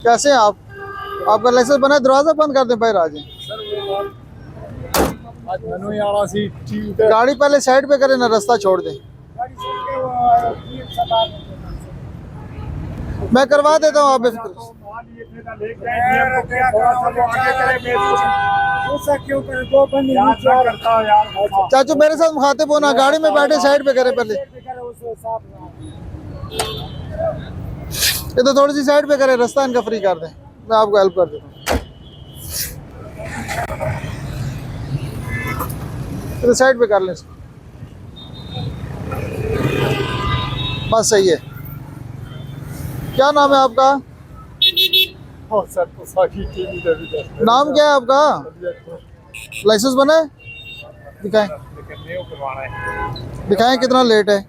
कैसे हैं आप? आपका लाइसेंस बना है? दरवाजा बंद कर दें भाई राजे। गाड़ी पहले साइड पे करें ना, रास्ता छोड़ दें। मैं करवा देता हूँ, आप चाचू मेरे साथ मुखातिब होना, गाड़ी में बैठे साइड पे करें पहले। ये तो थोड़ी सी साइड पे करें, रास्ता इनका फ्री कर दें, मैं आपको हेल्प कर देता हूँ। तो साइड पे कर लें, बस सही है। क्या नाम है आपका? नाम क्या है आपका? लाइसेंस बना है? दिखाएं, दिखाएं कितना लेट है।